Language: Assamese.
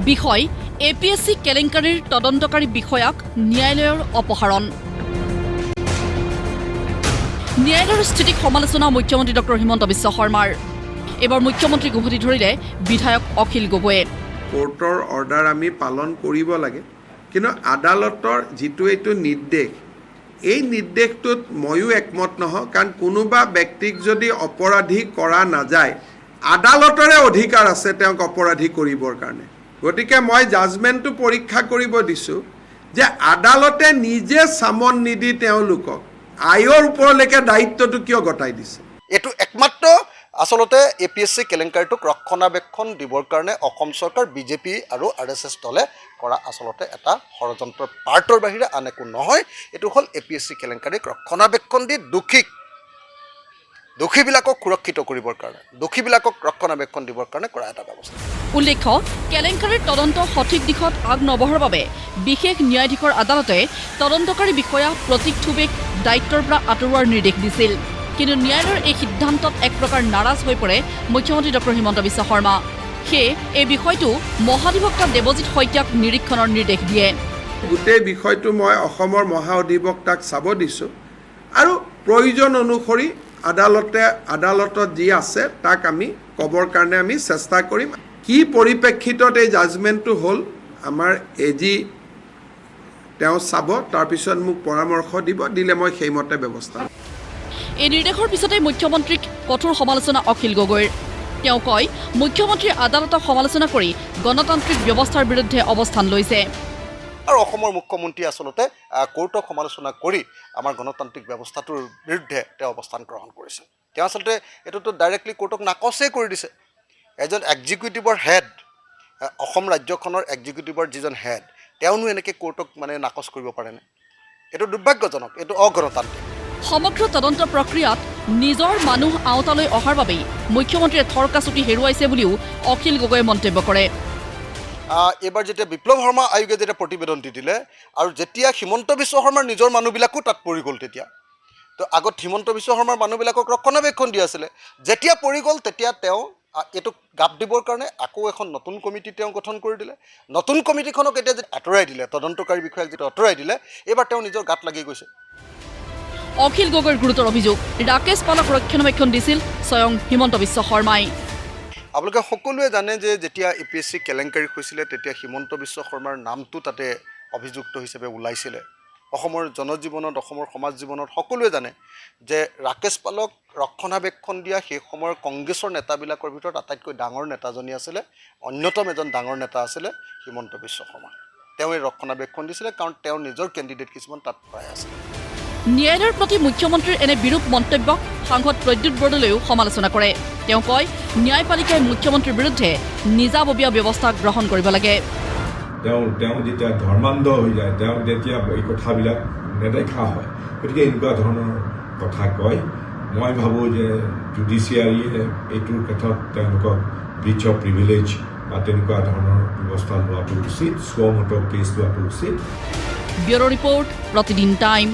বিষয় APSC কেলেংকাৰীৰ তদন্তকাৰী বিষয়াক ন্যায়ালয়ৰ অপসাৰণ। ন্যায়ালয়ৰ স্থিতিক সমালোচনা মুখ্যমন্ত্ৰী ডক্টৰ হিমন্ত বিশ্ব শৰ্মাৰ। এবাৰ মুখ্যমন্ত্ৰীক উভতি ধৰিলে বিধায়ক অখিল গগৈয়ে। কোৰ্টৰ অৰ্ডাৰ আমি পালন কৰিব লাগে, কিন্তু আদালতৰ যিটো এইটো নিৰ্দেশ, এই নিৰ্দেশটোত ময়ো একমত নহয়। কাৰণ কোনোবা ব্যক্তিক যদি অপৰাধী কৰা নাযায়, আদালতৰে অধিকাৰ আছে তেওঁক অপৰাধী কৰিবৰ কাৰণে। গতিকে মই জাজমেণ্টটো পৰীক্ষা কৰিব দিছোঁ যে আদালতে নিজে চামন নিদি তেওঁলোকক আইৰ ওপৰলৈকে দায়িত্বটো কিয় গতাই দিছে। এইটো একমাত্ৰ আচলতে APSC কেলেংকাৰীটোক ৰক্ষণাবেক্ষণ দিবৰ কাৰণে অসম চৰকাৰ বিজেপি আৰু RSS দলে কৰা আচলতে এটা ষড়যন্ত্ৰৰ পাৰ্টৰ বাহিৰে আন একো নহয়। এইটো হ'ল APSC কেলেংকাৰীক ৰক্ষণাবেক্ষণ দি দোষীবিলাকক সুৰক্ষিত কৰিবৰ কাৰণে, দোষীবিলাকক ৰক্ষণাবেক্ষণ দিবৰ কাৰণে কৰা এটা ব্যৱস্থা। উল্লেখ্য, কেলেংকাৰীৰ তদন্ত সঠিক দিশত আগ নবঢ়াৰ বাবে বিশেষ ন্যায়াধীশৰ আদালতে তদন্তকাৰী বিষয়া প্ৰতীক থুবেক দায়িত্বৰ পৰা আঁতৰোৱাৰ নিৰ্দেশ দিছিল। কিন্তু ন্যায়ালয়ৰ এই সিদ্ধান্তত এক প্ৰকাৰ নাৰাজ হৈ পৰে মুখ্যমন্ত্ৰী ডক্টৰ হিমন্ত বিশ্ব শৰ্মা। সেয়ে এই বিষয়টো মহাধিবক্তা দেৱজিৎ শইকীয়াক নিৰীক্ষণৰ নিৰ্দেশ দিয়ে। গোটেই বিষয়টো মই অসমৰ মহা অধিবক্তাক চাব দিছোঁ আৰু প্ৰয়োজন অনুসৰি আদালতত যি আছে তাক আমি ক'বৰ কাৰণে আমি চেষ্টা কৰিম। কি পৰিপ্ৰেক্ষিতত এই জাজমেণ্টটো হ'ল আমাৰ AG তেওঁ চাব, তাৰপিছত মোক পৰামৰ্শ দিলে মই সেইমতে ব্যৱস্থা ল'ম। এই নিৰ্দেশৰ পিছতে মুখ্যমন্ত্ৰীক কঠোৰ সমালোচনা অখিল গগৈৰ। তেওঁ কয়, মুখ্যমন্ত্ৰীয়ে আদালতক সমালোচনা কৰি গণতান্ত্ৰিক ব্যৱস্থাৰ বিৰুদ্ধে অৱস্থান লৈছে। আৰু অসমৰ মুখ্যমন্ত্ৰী আচলতে কোৰ্টক সমালোচনা কৰি আমাৰ গণতান্ত্ৰিক ব্যৱস্থাটোৰ বিৰুদ্ধে তেওঁ অৱস্থান গ্ৰহণ কৰিছে। তেওঁ আচলতে এইটোতো ডাইৰেক্টলি কোৰ্টক নাকচেই কৰি দিছে। এজন এক্সিকিউটিভৰ হেড, অসম ৰাজ্যখনৰ এক্সিকিউটিভৰ যিজন হেড, তেওঁনো এনেকৈ কোৰ্টক নাকচ কৰিব পাৰেনে? এইটো দুৰ্ভাগ্যজনক, এইটো অগণতান্ত্ৰিক। সমগ্ৰ তদন্ত প্ৰক্ৰিয়াত নিজৰ মানুহ আওতালৈ অহাৰ বাবেই মুখ্যমন্ত্ৰীয়ে থৰকাচুটি হেৰুৱাইছে বুলিও অখিল গগৈয়ে মন্তব্য কৰে। এইবাৰ যেতিয়া বিপ্লৱ শৰ্মা আয়োগে যেতিয়া প্ৰতিবেদন দি দিলে আৰু যেতিয়া হিমন্ত বিশ্ব শৰ্মাৰ নিজৰ মানুহবিলাকো তাত পৰি গ'ল, তেতিয়া তো আগত হিমন্ত বিশ্ব শৰ্মাৰ মানুহবিলাকক ৰক্ষণাবেক্ষণ দি আছিলে, যেতিয়া পৰি গ'ল তেতিয়া তেওঁ এইটোক গাপ দিবৰ কাৰণে আকৌ এখন নতুন কমিটি তেওঁ গঠন কৰি দিলে। নতুন কমিটিখনক এতিয়া যেতিয়া আঁতৰাই দিলে, তদন্তকাৰী বিষয়াক যেতিয়া আঁতৰাই দিলে, এইবাৰ তেওঁ নিজৰ গাত লাগি গৈছে। অখিল গগৈৰ গুৰুতৰ অভিযোগ, ৰাকেশ পালক ৰক্ষণাবেক্ষণ দিছিল স্বয়ং হিমন্ত বিশ্ব শৰ্মাই। আপোনালোকে সকলোৱে জানে যে যেতিয়া APSC কেলেংকাৰী হৈছিলে তেতিয়া হিমন্ত বিশ্ব শৰ্মাৰ নামটো তাতে অভিযুক্ত হিচাপে ওলাইছিলে। অসমৰ জনজীৱনত, অসমৰ সমাজ জীৱনত সকলোৱে জানে যে ৰাকেশ পালক ৰক্ষণাবেক্ষণ দিয়া সেই সময়ৰ কংগ্ৰেছৰ নেতাবিলাকৰ ভিতৰত আটাইতকৈ ডাঙৰ নেতাজনী আছিলে, অন্যতম এজন ডাঙৰ নেতা আছিলে হিমন্ত বিশ্ব শৰ্মা। তেওঁ এই ৰক্ষণাবেক্ষণ দিছিলে কাৰণ তেওঁৰ নিজৰ কেণ্ডিডেট কিছুমান তাত প্ৰায় আছিলে। ন্যায়ালয়ৰ প্ৰতি মুখ্যমন্ত্ৰীৰ এনে বিৰূপ মন্তব্যক সাংসদ প্ৰদ্যুৎ বৰদলৈয়েও সমালোচনা কৰে। তেওঁ কয়, ন্যায়পালিকাই মুখ্যমন্ত্ৰীৰ বিৰুদ্ধে নিজাববীয়া ব্যৱস্থা গ্ৰহণ কৰিব লাগে। তেওঁ যেতিয়া ধৰ্মান্ধ হৈ যায়, তেওঁ যেতিয়া এই কথাবিলাক নেদেখা হয়, গতিকে এনেকুৱা ধৰণৰ কথা কয়। মই ভাবোঁ যে জুডিচিয়াৰীয়ে এইটোৰ ক্ষেত্ৰত তেওঁলোকক ব্ৰিচ অফ প্ৰিভিলেজ বা তেনেকুৱা ধৰণৰ ব্যৱস্থা লোৱাটো উচিত, স্বমত কেছ লোৱাটো উচিত। ব্যুৰো ৰিপৰ্ট, প্ৰতিদিন টাইম।